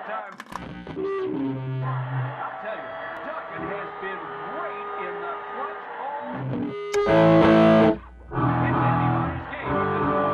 time. I'll tell you, Duncan has been great in the clutch all. It's anybody's game at this point.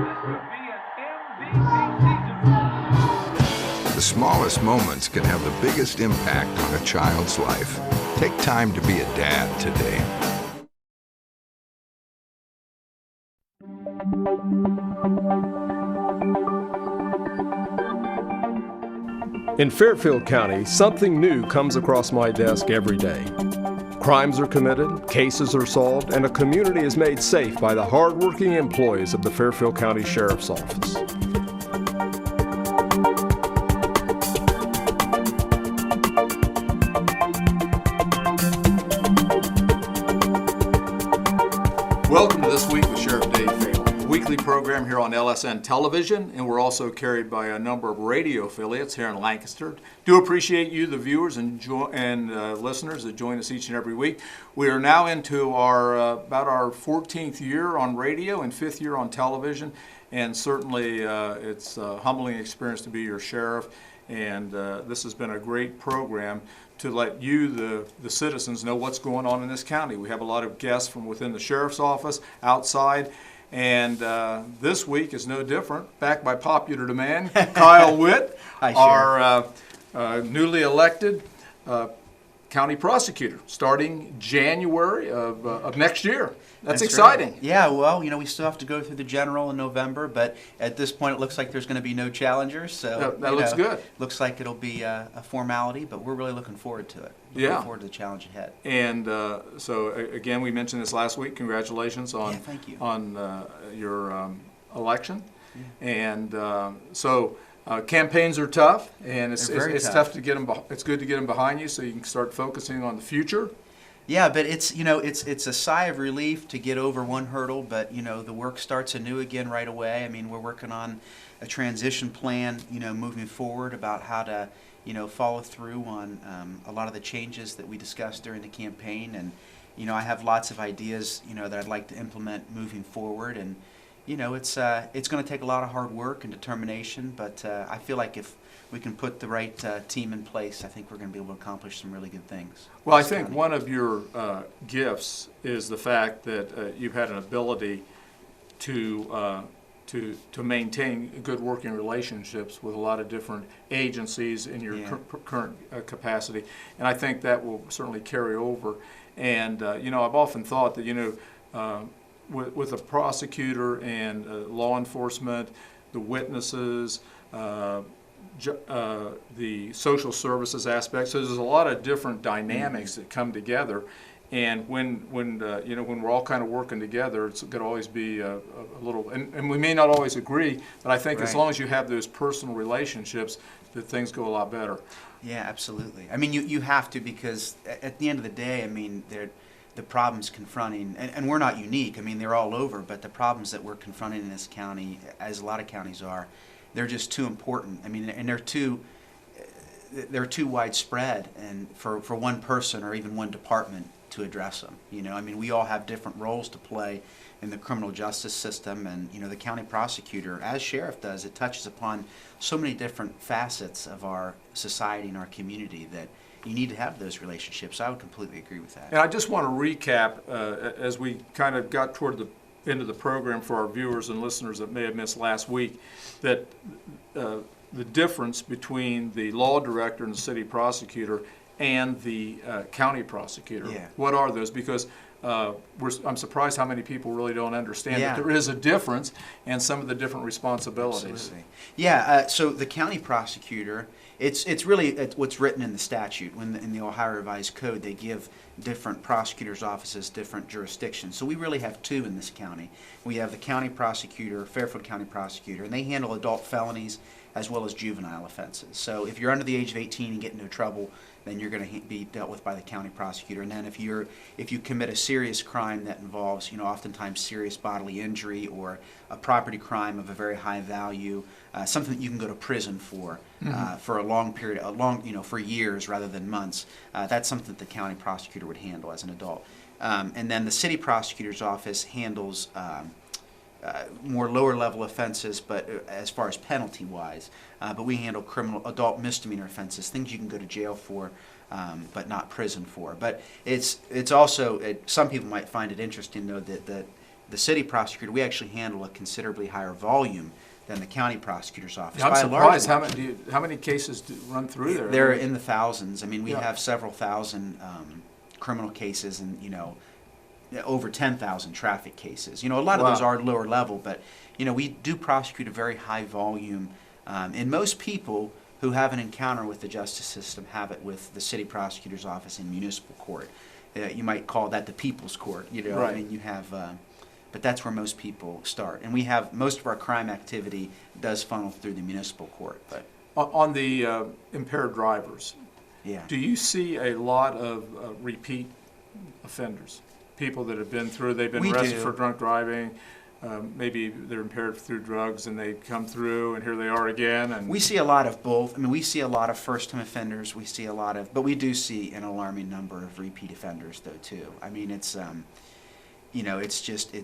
This could be an MVP season. The smallest moments can have the biggest impact on a child's life. Take time to be a dad today. In Fairfield County, something new comes across my desk every day. Crimes are committed, cases are solved, and a community is made safe by the hardworking employees of the Fairfield County Sheriff's Office. Welcome to This Week with Sheriff Dave Phalen, a weekly program here on LSN Television, and we're also carried by a number of radio affiliates here in Lancaster. Do appreciate you, the viewers and listeners that join us each and every week. We are now into about our 14th year on radio and 5th year on television, and certainly it's a humbling experience to be your sheriff, and this has been a great program to let you, the citizens, know what's going on in this county. We have a lot of guests from within the sheriff's office, outside, and this week is no different. Back by popular demand, Kyle Witt, our newly elected county prosecutor, starting January of next year. That's exciting. Right. Yeah, well, we still have to go through the general in November, but at this point it looks like there's going to be no challengers. So that looks good. Looks like it'll be a formality, but we're really looking forward to it. Looking forward to the challenge ahead. And so again, we mentioned this last week. Congratulations on thank you. on your election. Yeah. And so campaigns are tough, and it's tough to get them. It's good to get them behind you so you can start focusing on the future. Yeah, but it's a sigh of relief to get over one hurdle, but the work starts anew again right away. I mean, we're working on a transition plan, moving forward about how to, follow through on a lot of the changes that we discussed during the campaign, and I have lots of ideas, that I'd like to implement moving forward, and it's going to take a lot of hard work and determination, but I feel like if we can put the right team in place, I think we're going to be able to accomplish some really good things. Well, I think one of your gifts is the fact that you've had an ability to maintain good working relationships with a lot of different agencies in your current capacity, and I think that will certainly carry over. And I've often thought that with a prosecutor and law enforcement, the witnesses, the social services aspect. So there's a lot of different dynamics that come together, and when we're all kind of working together, it's going to always be a little. And we may not always agree, but I think as long as you have those personal relationships, that things go a lot better. Yeah, absolutely. I mean, you have to, because at the end of the day, I mean, the problems confronting, and we're not unique. I mean, they're all over, but the problems that we're confronting in this county, as a lot of counties are, they're just too important. I mean, and they're too widespread, and for one person or even one department to address them. I mean, we all have different roles to play in the criminal justice system, and the county prosecutor, as sheriff does, it touches upon so many different facets of our society and our community that you need to have those relationships. I would completely agree with that. And I just want to recap as we kind of got toward the end of the program for our viewers and listeners that may have missed last week, that the difference between the law director and the city prosecutor and the county prosecutor. Yeah. What are those? Because I'm surprised how many people really don't understand that there is a difference and some of the different responsibilities. Absolutely. Yeah, so the county prosecutor, it's really what's written in the statute. In the Ohio Revised Code, they give different prosecutors' offices different jurisdictions. So we really have two in this county. We have the county prosecutor, Fairfield County Prosecutor, and they handle adult felonies as well as juvenile offenses. So if you're under the age of 18 and get into trouble, then you're going to be dealt with by the county prosecutor. And then if you commit a serious crime that involves, oftentimes serious bodily injury or a property crime of a very high value, something that you can go to prison for a long period, for years rather than months, that's something that the county prosecutor would handle as an adult. And then the city prosecutor's office handles more lower level offenses, but as far as penalty wise, but we handle adult misdemeanor offenses, things you can go to jail for, but not prison for. But it's also, some people might find it interesting though that the city prosecutor, we actually handle a considerably higher volume than the county prosecutor's office. Yeah, I'm surprised how many cases do run through there. They're in the thousands. I mean, we Yeah. have several thousand criminal cases, and over 10,000 traffic cases. A lot of those Wow. are lower level, but we do prosecute a very high volume. And most people who have an encounter with the justice system have it with the city prosecutor's office in municipal court. You might call that the people's court. Right. I mean, you have. But that's where most people start, and we have most of our crime activity does funnel through the municipal court. But On the impaired drivers, yeah, do you see a lot of repeat offenders? People that have been through, they've been We arrested do. for drunk driving, maybe they're impaired through drugs and they come through and here they are again. And we see a lot of both. I mean, we see a lot of first-time offenders. We see a lot of, but we do see an alarming number of repeat offenders, though, too. I mean, it's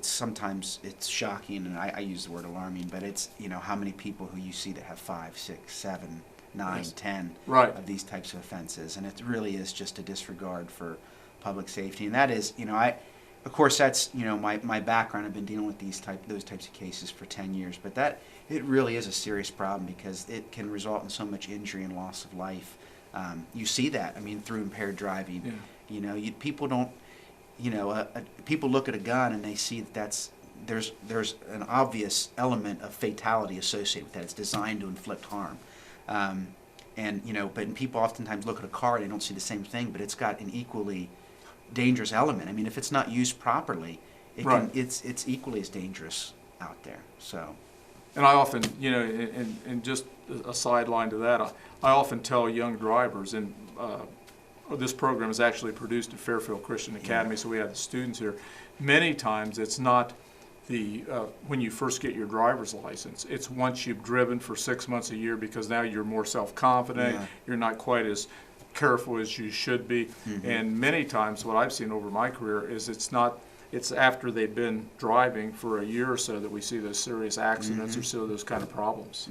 sometimes it's shocking, and I use the word alarming, but it's, how many people who you see that have 5, 6, 7, 9, Yes. 10 Right. of these types of offenses, and it really is just a disregard for public safety. And that is, of course, that's, my background. I've been dealing with those types of cases for 10 years, but it really is a serious problem because it can result in so much injury and loss of life. You see that, through impaired driving. Yeah. People don't, people look at a gun and they see that there's an obvious element of fatality associated with that. It's designed to inflict harm. But people oftentimes look at a car and they don't see the same thing, but it's got an equally dangerous element. If it's not used properly, it's equally as dangerous out there. So, And I often, and just a sideline to that, I often tell young drivers, and this program is actually produced at Fairfield Christian Academy, so we have the students here. Many times it's not when you first get your driver's license. It's once you've driven for 6 months, a year, because now you're more self-confident, Yeah. you're not quite as careful as you should be. Mm-hmm. And many times what I've seen over my career is it's after they've been driving for a year or so that we see those serious accidents or so those kind of problems.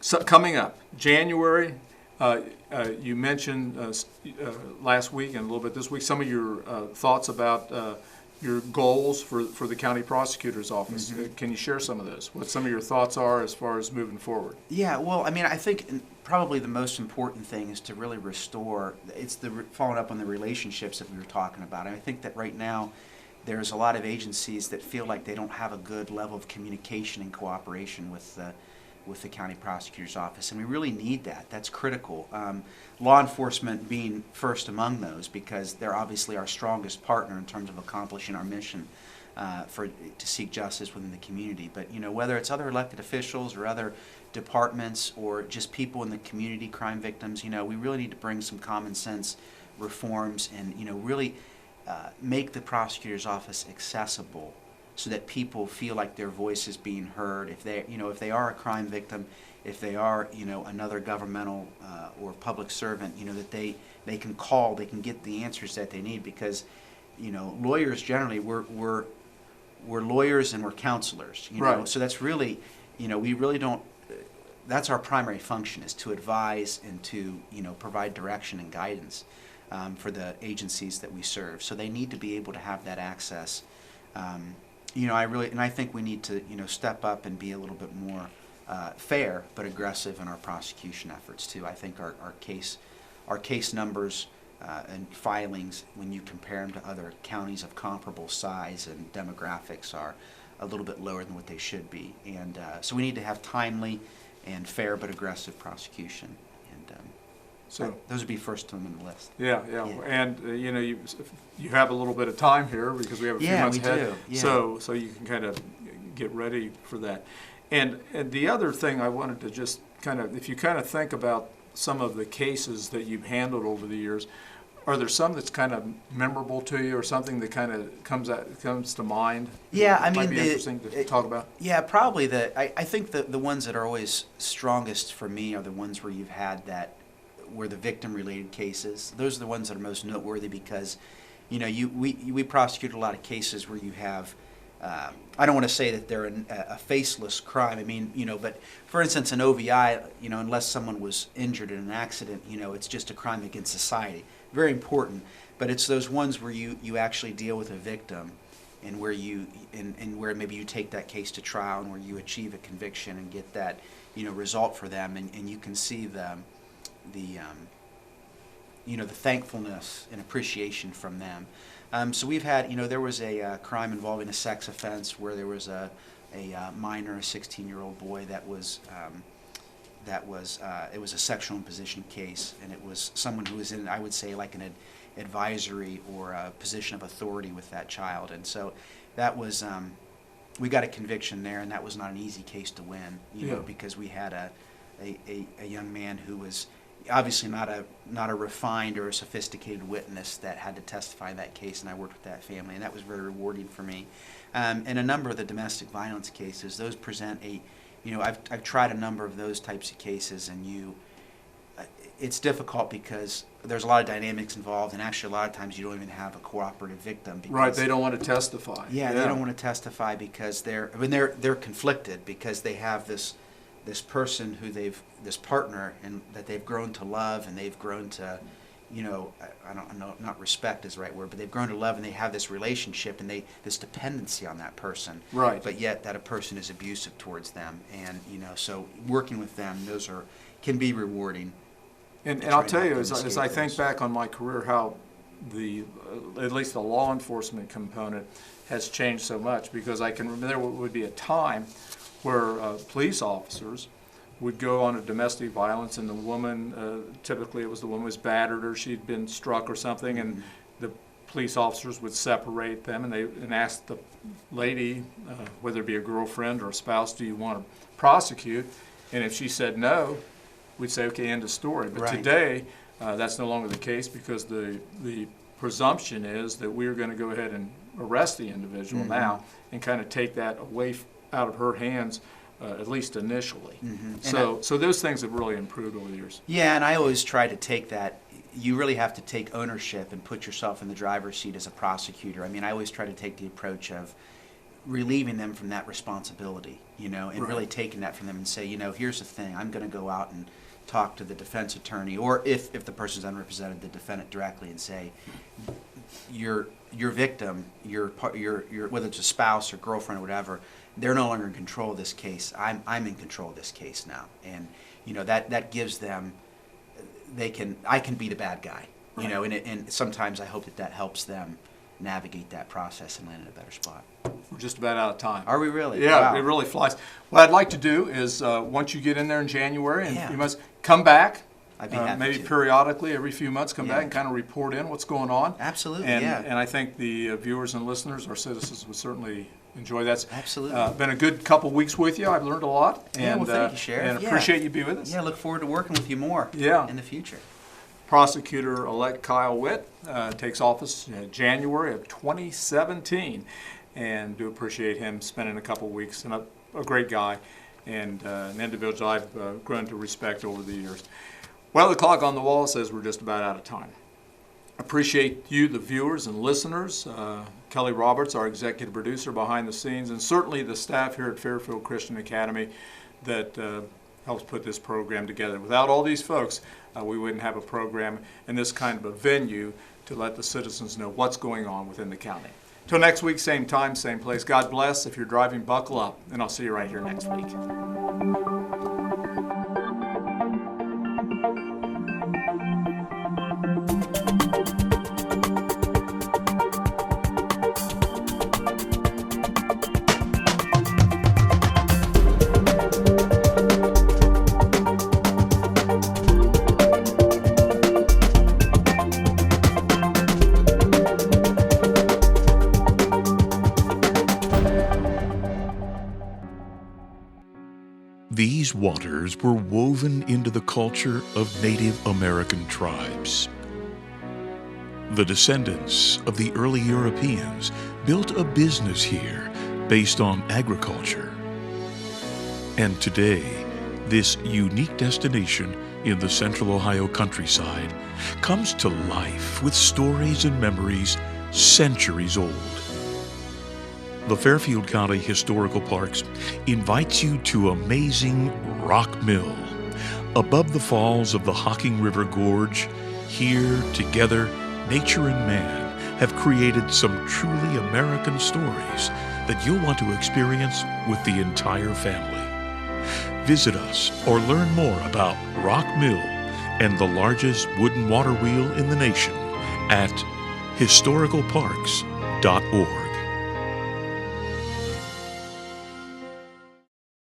So coming up, January, you mentioned last week and a little bit this week some of your thoughts about your goals for the county prosecutor's office. Can you share some of those? What some of your thoughts are as far as moving forward? yeah, well, I think probably the most important thing is to really restore, following up on the relationships that we were talking about. I think that right now there's a lot of agencies that feel like they don't have a good level of communication and cooperation with the county prosecutor's office, and we really need that. That's critical. Law enforcement being first among those, because they're obviously our strongest partner in terms of accomplishing our mission to seek justice within the community. But whether it's other elected officials or other departments or just people in the community, crime victims, we really need to bring some common sense reforms and really make the prosecutor's office accessible, so that people feel like their voice is being heard. If they are a crime victim, if they are another governmental or public servant, that they can call, they can get the answers that they need, because lawyers generally we're lawyers and we're counselors. Right. So that's really we really don't. That's our primary function, is to advise and to provide direction and guidance for the agencies that we serve. So they need to be able to have that access. I think we need to, step up and be a little bit more fair but aggressive in our prosecution efforts too. I think our case numbers and filings, when you compare them to other counties of comparable size and demographics, are a little bit lower than what they should be. And so we need to have timely and fair but aggressive prosecution. And So those would be first on the list. yeah. And you have a little bit of time here because we have a few months ahead. Yeah, we do. Yeah. So you can kind of get ready for that. And the other thing I wanted to just if you think about some of the cases that you've handled over the years, are there some that's kind of memorable to you, or something that kind of comes to mind? Yeah, might be interesting to talk about. Yeah, probably I think the ones that are always strongest for me are the ones where you've had where the victim-related cases. Those are the ones that are most noteworthy because, we prosecute a lot of cases where you have, I don't want to say that they're a faceless crime. I mean, but for instance, an OVI, unless someone was injured in an accident, it's just a crime against society. Very important. But it's those ones where you actually deal with a victim, and where where maybe you take that case to trial, and where you achieve a conviction and get that result for them, and you can see the thankfulness and appreciation from them. So we've had, there was a crime involving a sex offense where there was a minor, a 16-year-old boy that was it was a sexual imposition case, and it was someone who was in, I would say, like an advisory or a position of authority with that child, and so that was we got a conviction there, and that was not an easy case to win, because we had a young man who was obviously not a refined or a sophisticated witness that had to testify in that case, and I worked with that family, and that was very rewarding for me. And a number of the domestic violence cases, those present I've tried a number of those types of cases, and it's difficult because there's a lot of dynamics involved, and actually a lot of times you don't even have a cooperative victim. Because, right, they don't want to testify. Yeah, they don't want to testify because they're conflicted, because they have this person who this partner, and that they've grown to love, and they've grown to, I don't know, not respect is the right word, but they've grown to love, and they have this relationship, and this dependency on that person. Right. But yet that a person is abusive towards them, and so working with them, those can be rewarding. And I'll tell you, as I think back on my career, how at least the law enforcement component has changed so much, because I can remember there would be a time where police officers would go on a domestic violence, and the woman, typically it was the woman was battered or she'd been struck or something, and the police officers would separate them, and ask the lady, whether it be a girlfriend or a spouse, do you want to prosecute? And if she said no, we'd say, okay, end of story. But right. Today, that's no longer the case, because the presumption is that we're going to go ahead and arrest the individual now, and kind of take that away out of her hands, at least initially. So those things have really improved over the years. Yeah, and I always try to take that. You really have to take ownership and put yourself in the driver's seat as a prosecutor. I mean, I always try to take the approach of relieving them from that responsibility, and right. really taking that from them and say, here's the thing, I'm going to go out and talk to the defense attorney, or if the person's unrepresented, the defendant directly, and say, your victim, your whether it's a spouse or girlfriend or whatever, they're no longer in control of this case. I'm in control of this case now, and that gives them, I can be the bad guy, right. And sometimes I hope that helps them navigate that process and land in a better spot. We're just about out of time. Are we really? Yeah, wow. It really flies. What I'd like to do is, once you get in there in January, and you must come back, I'd be happy maybe to. Periodically, every few months, come back and kind of report in what's going on. Absolutely, And I think the viewers and listeners, our citizens, would certainly enjoy that. Absolutely. Been a good couple weeks with you. I've learned a lot. Yeah, well, thank you, Sheriff. And appreciate you being with us. Yeah, look forward to working with you more in the future. Prosecutor-elect Kyle Witt takes office in January of 2017, and do appreciate him spending a couple weeks, and a great guy, and an individual I've grown to respect over the years. Well, the clock on the wall says we're just about out of time. Appreciate you, the viewers and listeners. Kelly Roberts, our executive producer behind the scenes, and certainly the staff here at Fairfield Christian Academy that helps put this program together. Without all these folks, we wouldn't have a program in this kind of a venue to let the citizens know what's going on within the county. Till next week, same time, same place. God bless. If you're driving, buckle up, and I'll see you right here next week. These waters were woven into the culture of Native American tribes. The descendants of the early Europeans built a business here based on agriculture. And today, this unique destination in the central Ohio countryside comes to life with stories and memories centuries old. The Fairfield County Historical Parks invites you to amazing Rock Mill. Above the falls of the Hocking River Gorge, here together, nature and man have created some truly American stories that you'll want to experience with the entire family. Visit us or learn more about Rock Mill and the largest wooden water wheel in the nation at historicalparks.org.